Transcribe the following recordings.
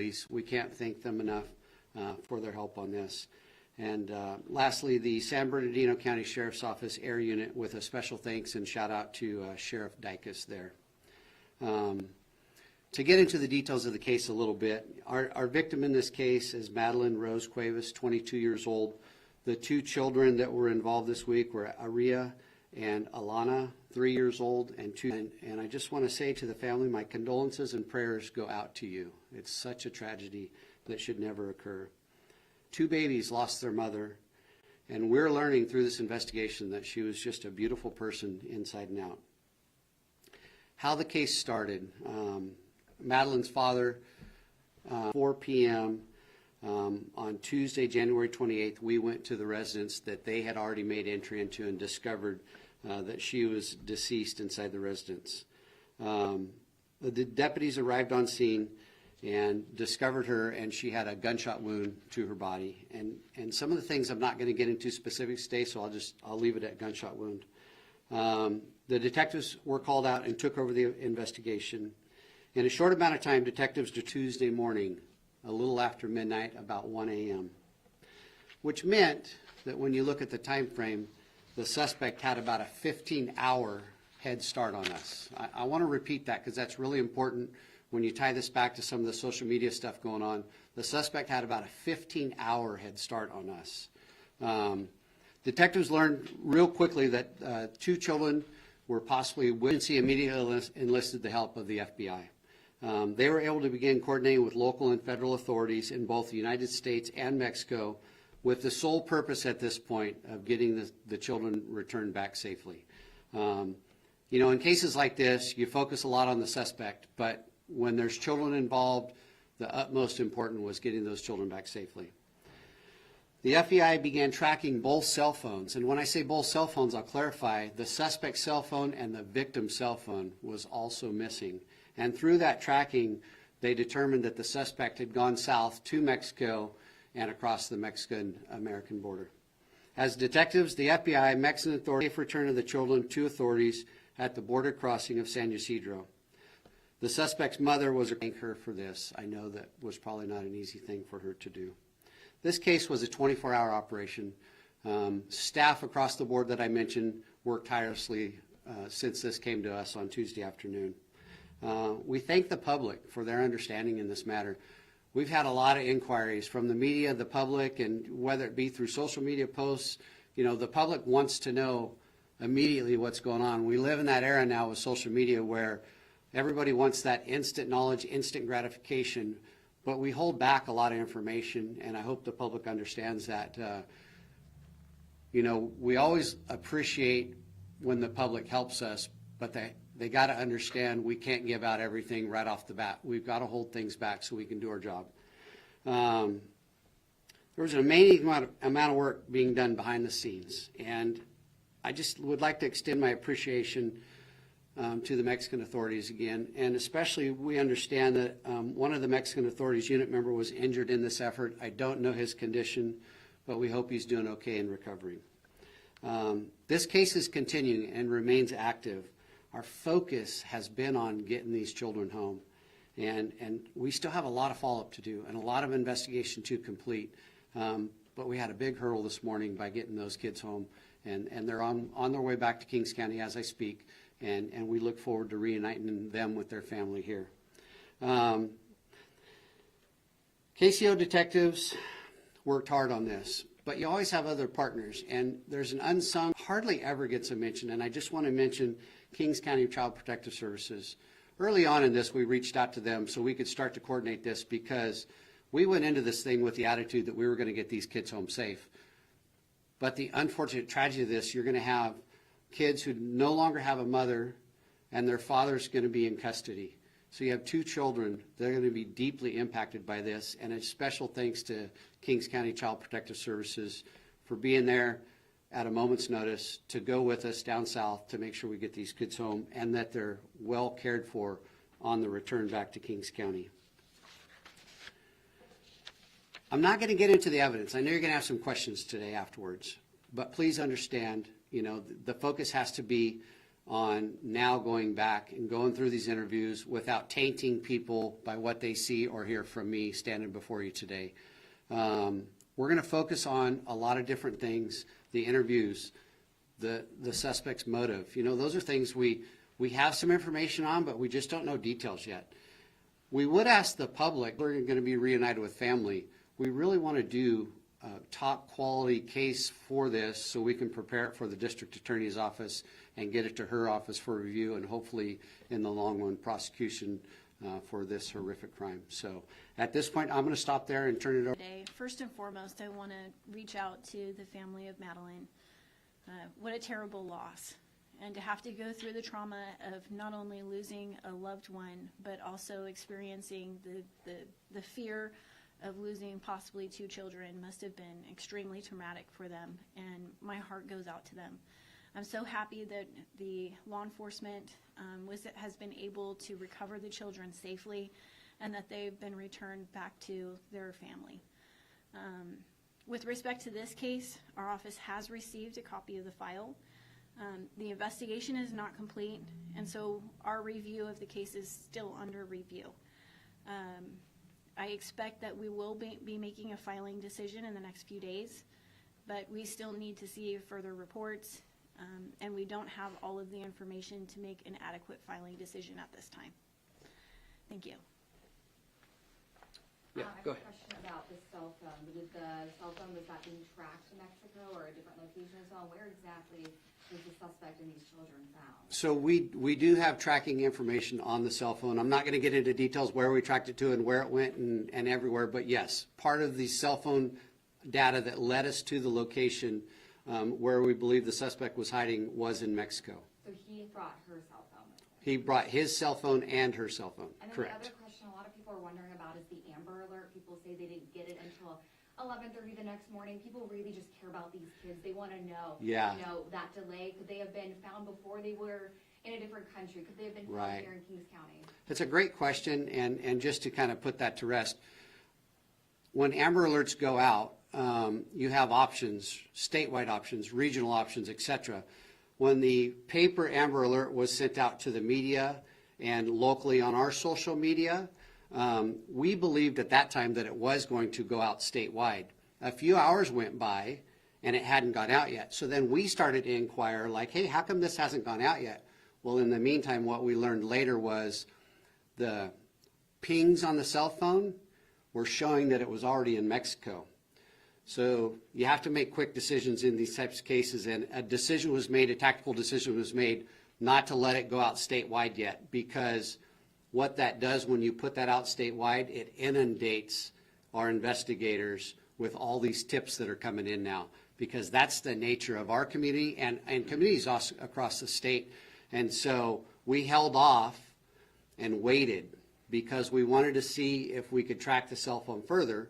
families. We can't thank them enough for their help on this. And lastly, the San Bernardino County Sheriff's Office Air Unit, with a special thanks and shout out to Sheriff Dykus there. To get into the details of the case a little bit, our victim in this case is Madeline Rose Cuevas, 22 years old. The two children that were involved this week were Aria and Alana, 3 years old, and 2. And I just want to say to the family, my condolences and prayers go out to you. It's such a tragedy that should never occur. 2 babies lost their mother, and we're learning through this investigation that she was just a beautiful person inside and out. How the case started. Madeline's father, 4 p.m. On Tuesday, January 28th, we went to the residence that they had already made entry into and discovered that she was deceased inside the residence. The deputies arrived on scene and discovered her, and she had a gunshot wound to her body. And some of the things I'm not going to get into specifics today, so I'll leave it at gunshot wound. The detectives were called out and took over the investigation. In a short amount of time, detectives to Tuesday morning, a little after midnight, about 1 a.m., which meant that when you look at the time frame, the suspect had about a 15-hour head start on us. I want to repeat that because that's really important when you tie this back to some of the social media stuff going on. The suspect had about a 15-hour head start on us. Detectives learned real quickly that 2 children were possibly immediately enlisted the help of the FBI. They were able to begin coordinating with local and federal authorities in both the United States and Mexico with the sole purpose at this point of getting the children returned back safely. You know, in cases like this, you focus a lot on the suspect, but when there's children involved, the utmost important was getting those children back safely. The FBI began tracking both cell phones, and when I say both cell phones, I'll clarify, the suspect's cell phone and the victim's cell phone was also missing. And through that tracking, they determined that the suspect had gone south to Mexico and across the Mexican-American border. As detectives, the FBI, Mexican authorities, safe return of the children to authorities at the border crossing of San Ysidro. The suspect's mother was thank her for this. I know that was probably not an easy thing for her to do. This case was a 24-hour operation. Staff across the board that I mentioned worked tirelessly since this came to us on Tuesday afternoon. We thank the public for their understanding in this matter. We've had a lot of inquiries from the media, the public, and whether it be through social media posts, you know, the public wants to know immediately what's going on. We live in that era now with social media where everybody wants that instant knowledge, instant gratification, but we hold back a lot of information, and I hope the public understands that. You know, we always appreciate when the public helps us, but they got to understand we can't give out everything right off the bat. We've got to hold things back so we can do our job. There was an amazing amount of work being done behind the scenes, and I just would like to extend my appreciation to the Mexican authorities again, and especially we understand that one of the Mexican authorities unit member was injured in this effort. I don't know his condition, but we hope he's doing okay in recovery. This case is continuing and remains active. Our focus has been on getting these children home, and we still have a lot of follow-up to do and a lot of investigation to complete, but we had a big hurdle this morning by getting those kids home, and they're on their way back to Kings County as I speak, and we look forward to reuniting them with their family here. KCO detectives worked hard on this, but you always have other partners, and there's an unsung, hardly ever gets a mention, and I just want to mention Kings County Child Protective Services. Early on in this, we reached out to them so we could start to coordinate this because we went into this thing with the attitude that we were going to get these kids home safe. But the unfortunate tragedy of this, you're going to have kids who no longer have a mother and their father's going to be in custody. So you have 2 children that are going to be deeply impacted by this, and a special thanks to Kings County Child Protective Services for being there at a moment's notice to go with us down south to make sure we get these kids home and that they're well cared for on the return back to Kings County. I'm not going to get into the evidence. I know you're going to have some questions today afterwards, but please understand, you know, the focus has to be on now going back and going through these interviews without tainting people by what they see or hear from me standing before you today. We're going to focus on a lot of different things, the interviews, the suspect's motive. You know, those are things we have some information on, but we just don't know details yet. We would ask the public, we're going to be reunited with family. We really want to do a top quality case for this so we can prepare it for the district attorney's office and get it to her office for review and hopefully in the long run prosecution for this horrific crime. So at this point, I'm going to stop there and turn it over. First and foremost, I want to reach out to the family of Madeline. What a terrible loss. And to have to go through the trauma of not only losing a loved one, but also experiencing the fear of losing possibly 2 children must have been extremely traumatic for them, and my heart goes out to them. I'm so happy that the law enforcement has been able to recover the children safely and that they've been returned back to their family. With respect to this case, our office has received a copy of the file. The investigation is not complete, and so our review of the case is still under review. I expect that we will be making a filing decision in the next few days, but we still need to see further reports, and we don't have all of the information to make an adequate filing decision at this time. Thank you. Yeah, go ahead. I have a question about the cell phone. Was the cell phone, was that being tracked to Mexico or a different location as well? Where exactly was the suspect and these children found? So we do have tracking information on the cell phone. I'm not going to get into details where we tracked it to and where it went and everywhere, but yes, part of the cell phone data that led us to the location where we believe the suspect was hiding was in Mexico. So he brought her cell phone with him? He brought his cell phone and her cell phone, and then correct. The other question a lot of people are wondering about is the Amber Alert. People say they didn't get it until 11:30 the next morning. People really just care about these kids. They want to know, yeah. You know, that delay. Could they have been found before they were in a different country? Could they have been found here in Kings County? It's a great question, and just to kind of put that to rest, when Amber Alerts go out, you have options, statewide options, regional options, etc. When the paper Amber Alert was sent out to the media and locally on our social media, we believed at that time that it was going to go out statewide. A few hours went by and it hadn't gone out yet. So then we started to inquire like, hey, how come this hasn't gone out yet? Well, in the meantime, what we learned later was the pings on the cell phone were showing that it was already in Mexico. So you have to make quick decisions in these types of cases, and a decision was made, a tactical decision was made not to let it go out statewide yet, because what that does when you put that out statewide, it inundates our investigators with all these tips that are coming in now, because that's the nature of our community and communities across the state. And so we held off and waited because we wanted to see if we could track the cell phone further.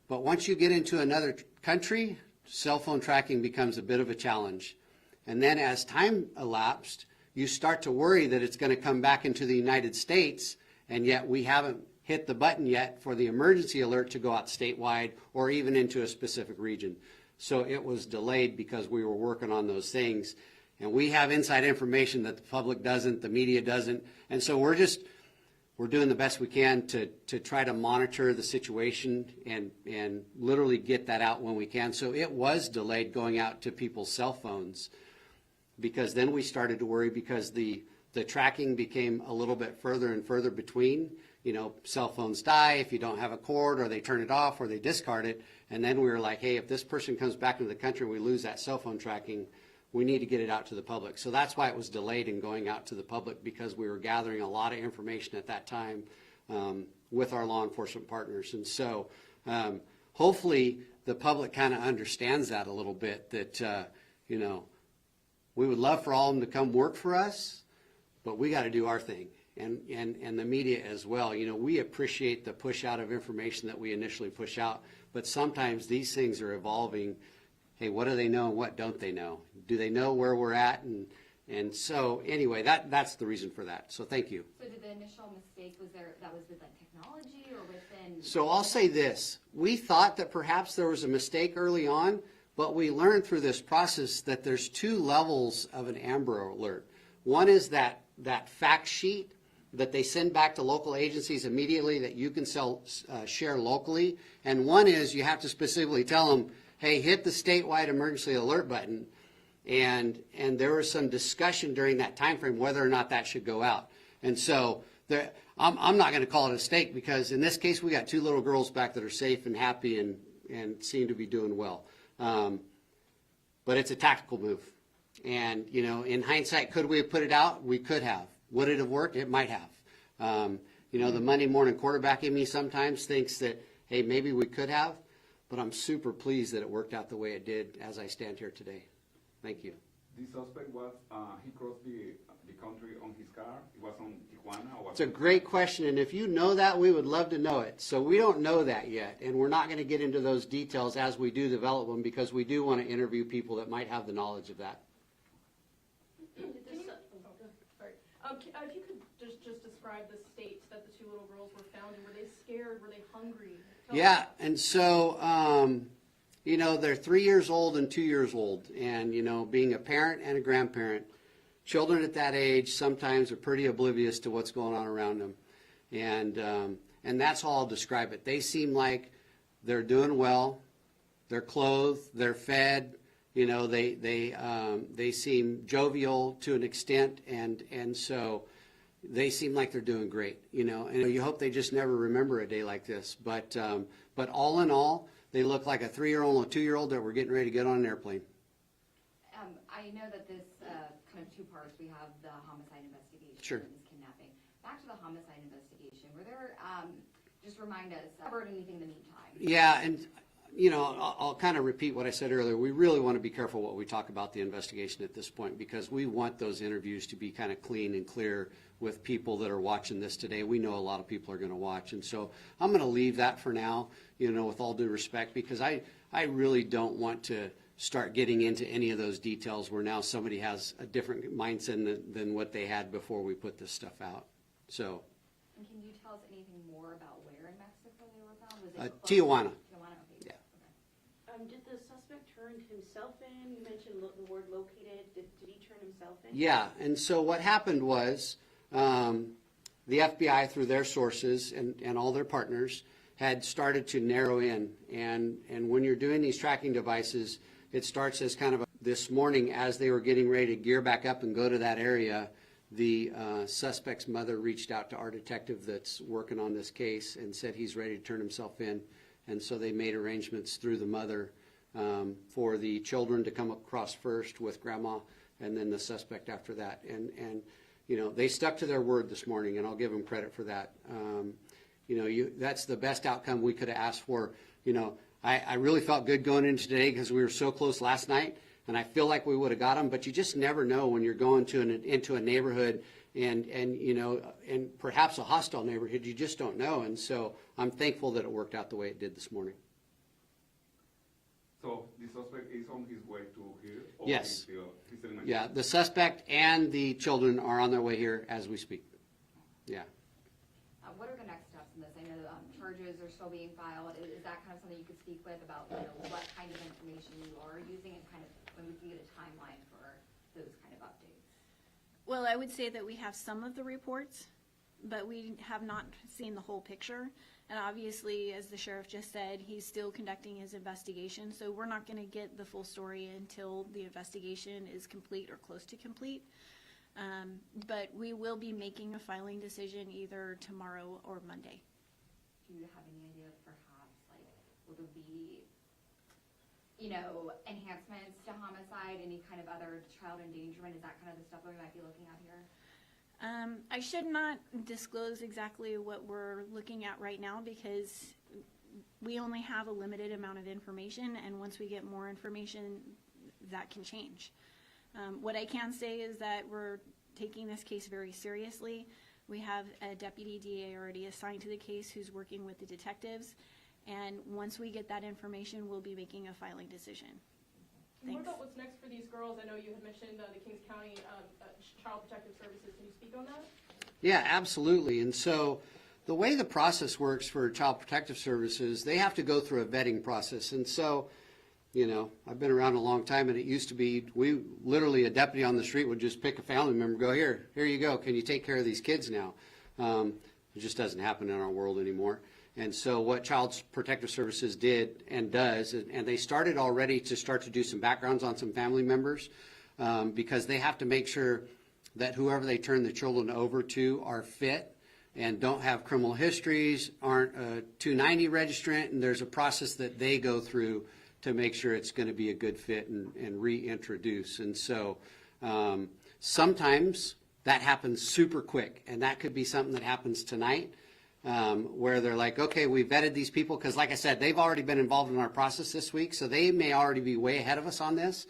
But once you get into another country, cell phone tracking becomes a bit of a challenge. And then as time elapsed, you start to worry that it's going to come back into the United States, and yet we haven't hit the button yet for the emergency alert to go out statewide or even into a specific region. So it was delayed because we were working on those things. And we have inside information that the public doesn't, the media doesn't. And so we're doing the best we can to try to monitor the situation and literally get that out when we can. So it was delayed going out to people's cell phones, because then we started to worry because the tracking became a little bit further and further between. You know, cell phones die if you don't have a cord, or they turn it off, or they discard it. And then we were like, hey, if this person comes back into the country and we lose that cell phone tracking, we need to get it out to the public. So that's why it was delayed in going out to the public, because we were gathering a lot of information at that time with our law enforcement partners. And so hopefully the public kind of understands that a little bit, that, you know, we would love for all of them to come work for us, but we got to do our thing. And the media as well. You know, we appreciate the push out of information that we initially push out, but sometimes these things are evolving. Hey, what do they know and what don't they know? Do they know where we're at? And so anyway, that's the reason for that. So thank you. So did the initial mistake, was with like technology or within? So I'll say this. We thought that perhaps there was a mistake early on, but we learned through this process that there's 2 levels of an Amber Alert. One is that fact sheet that they send back to local agencies immediately that you can share locally. And one is you have to specifically tell them, hey, hit the statewide emergency alert button. And there was some discussion during that time frame whether or not that should go out. And so I'm not going to call it a mistake, because in this case we got 2 little girls back that are safe and happy and seem to be doing well. But it's a tactical move. And, you know, in hindsight, could we have put it out? We could have. Would it have worked? It might have. You know, the Monday morning quarterback in me sometimes thinks that, hey, maybe we could have, but I'm super pleased that it worked out the way it did as I stand here today. Thank you. The suspect was, he crossed the country on his car? It was on Tijuana? Or was It's a great question, and if you know that, we would love to know it. So we don't know that yet, and we're not going to get into those details as we do develop them, because we do want to interview people that might have the knowledge of that. If you could just describe the state that the 2 little girls were found in. Were they scared? Were they hungry? Yeah, and so, you know, they're 3 years old and 2 years old. And, you know, being a parent and a grandparent, children at that age sometimes are pretty oblivious to what's going on around them. And that's how I'll describe it. They seem like they're doing well. They're clothed. They're fed. You know, they seem jovial to an extent. And so they seem like they're doing great, you know. And you hope they just never remember a day like this. But all in all, they look like a 3-year-old and a 2-year-old that were getting ready to get on an airplane. I know that this kind of 2 parts. We have the homicide investigation Sure. and this kidnapping. Back to the homicide investigation. Were there, just remind us, covered anything in the meantime? Yeah, and you know, I'll kind of repeat what I said earlier. We really want to be careful what we talk about the investigation at this point, because we want those interviews to be kind of clean and clear with people that are watching this today. We know a lot of people are going to watch, and so I'm going to leave that for now, you know, with all due respect, because I really don't want to start getting into any of those details where now somebody has a different mindset than what they had before we put this stuff out. So. And can you tell us anything more about where in Mexico they were found? Was it close? Tijuana. Tijuana, okay. Yeah. Okay. Did the suspect turn himself in? You mentioned the word located. Did he turn himself in? Yeah, and so what happened was the FBI, through their sources and all their partners, had started to narrow in. And when you're doing these tracking devices, it starts as kind of this morning, as they were getting ready to gear back up and go to that area, the suspect's mother reached out to our detective that's working on this case and said he's ready to turn himself in. And so they made arrangements through the mother for the children to come across first with grandma, and then the suspect after that. And you know, they stuck to their word this morning, and I'll give them credit for that. You know, that's the best outcome we could have asked for. You know, I really felt good going into today because we were so close last night, and I feel like we would have got them, but you just never know when you're going into a neighborhood and you know, and perhaps a hostile neighborhood. You just don't know, and so I'm thankful that it worked out the way it did this morning. So the suspect is on his way to here? Or Yes. He's still in Mexico? Yeah, the suspect and the children are on their way here as we speak. Yeah. What are the next steps in this? I know charges are still being filed. Is that kind of something you could speak with about, you know, what kind of information you are using, and kind of when we can get a timeline for those kind of updates? Well, I would say that we have some of the reports, but we have not seen the whole picture. And obviously, as the sheriff just said, he's still conducting his investigation, so we're not going to get the full story until the investigation is complete or close to complete. But we will be making a filing decision either tomorrow or Monday. Do you have any idea of perhaps, like, will there be, you know, enhancements to homicide, any kind of other child endangerment? Is that kind of the stuff that we might be looking at here? I should not disclose exactly what we're looking at right now, because we only have a limited amount of information, and once we get more information, that can change. What I can say is that we're taking this case very seriously. We have a deputy DA already assigned to the case who's working with the detectives, and once we get that information, we'll be making a filing decision. And what Thanks. about what's next for these girls? I know you had mentioned the Kings County Child Protective Services. Can you speak on that? Yeah, absolutely. And so the way the process works for Child Protective Services, they have to go through a vetting process. And so You know, I've been around a long time, and it used to be, literally, a deputy on the street would just pick a family member, go, here you go, can you take care of these kids now? It just doesn't happen in our world anymore. And so what Child Protective Services did and does, and they started already to start to do some backgrounds on some family members, because they have to make sure that whoever they turn the children over to are fit and don't have criminal histories, aren't a 290 registrant, and there's a process that they go through to make sure it's going to be a good fit and reintroduce. And so sometimes that happens super quick, and that could be something that happens tonight, where they're like, okay, we vetted these people, because like I said, they've already been involved in our process this week, so they may already be way ahead of us on this.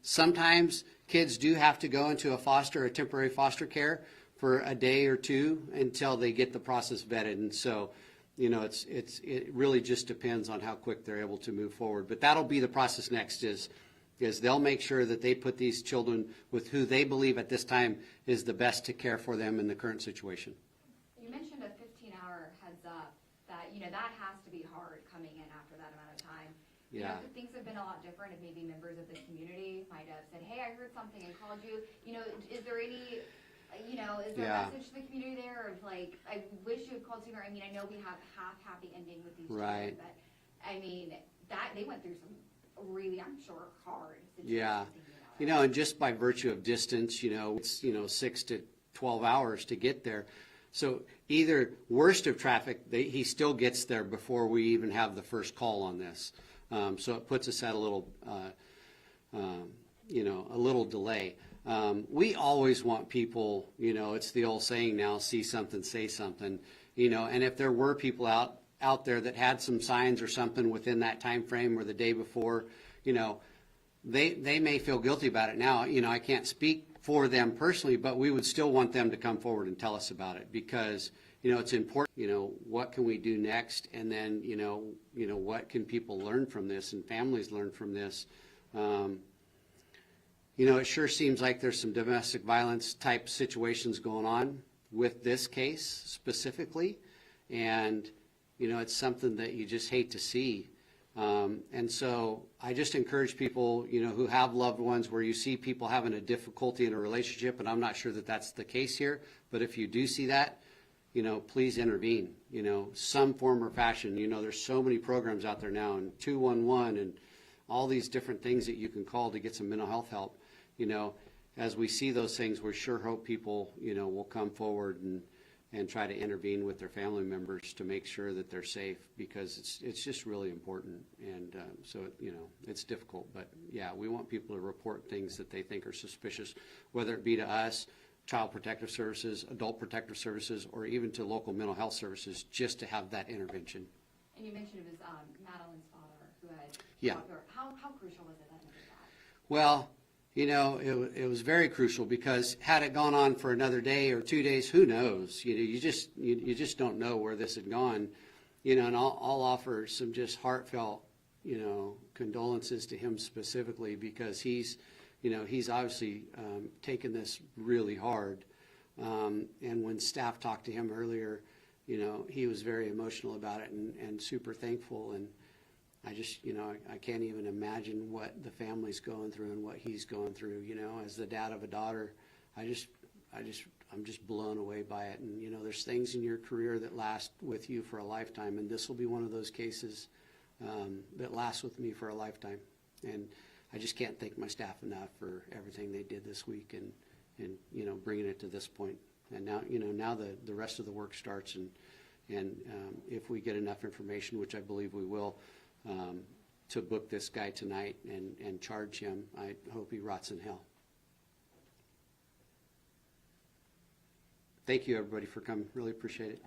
Sometimes kids do have to go into a temporary foster care for a day or two until they get the process vetted. And so, you know, it really just depends on how quick they're able to move forward. But that'll be the process next, is they'll make sure that they put these children with who they believe at this time is the best to care for them in the current situation. You mentioned a 15-hour heads up, that, you know, that has to be hard coming in after that amount of time. You Yeah. know, if things have been a lot different, if maybe members of the community might have said, hey, I heard something and called you, you know, is there any, you know, is there Yeah. a message to the community there of like, I wish you had called sooner? I mean, I know we have half happy ending with these Right. children, but I mean, that they went through some really, I'm sure, hard situations. Yeah. thinking about You it. know, and just by virtue of distance, you know, it's, 6 to 12 hours to get there. So either worst of traffic, he still gets there before we even have the first call on this. So it puts us at a little, a little delay. We always want people, you know, it's the old saying now, see something, say something, you know, and if there were people out there that had some signs or something within that time frame or the day before, you know, they may feel guilty about it now. You know, I can't speak for them personally, but we would still want them to come forward and tell us about it, because, you know, it's important, you know, what can we do next? And then, you know, what can people learn from this and families learn from this? You know, it sure seems like there's some domestic violence type situations going on with this case specifically. And, you know, it's something that you just hate to see. And so I just encourage people, you know, who have loved ones where you see people having a difficulty in a relationship, and I'm not sure that that's the case here, but if you do see that, you know, please intervene, you know, some form or fashion. You know, there's so many programs out there now, and 211 and all these different things that you can call to get some mental health help. You know, as we see those things, we sure hope people, you know, will come forward and try to intervene with their family members to make sure that they're safe, because it's just really important. And so, you know, it's difficult. But, yeah, we want people to report things that they think are suspicious, whether it be to us, Child Protective Services, Adult Protective Services, or even to local mental health services, just to have that intervention. And you mentioned it was Madeline's father who had Yeah. talked to her. How crucial was it that he did that? Well, you know, it was very crucial, because had it gone on for another day or 2 days, who knows? You know, you just don't know where this had gone. You know, and I'll offer some just heartfelt, you know, condolences to him specifically, because he's obviously taken this really hard. And when staff talked to him earlier, you know, he was very emotional about it and super thankful. And I just, you know, I can't even imagine what the family's going through and what he's going through. You know, as the dad of a daughter, I'm just blown away by it. And, you know, there's things in your career that last with you for a lifetime, and this will be one of those cases that lasts with me for a lifetime. And I just can't thank my staff enough for everything they did this week and you know, bringing it to this point. And now, you know, now the rest of the work starts, and if we get enough information, which I believe we will, to book this guy tonight and charge him, I hope he rots in hell. Thank you, everybody, for coming. Really appreciate it.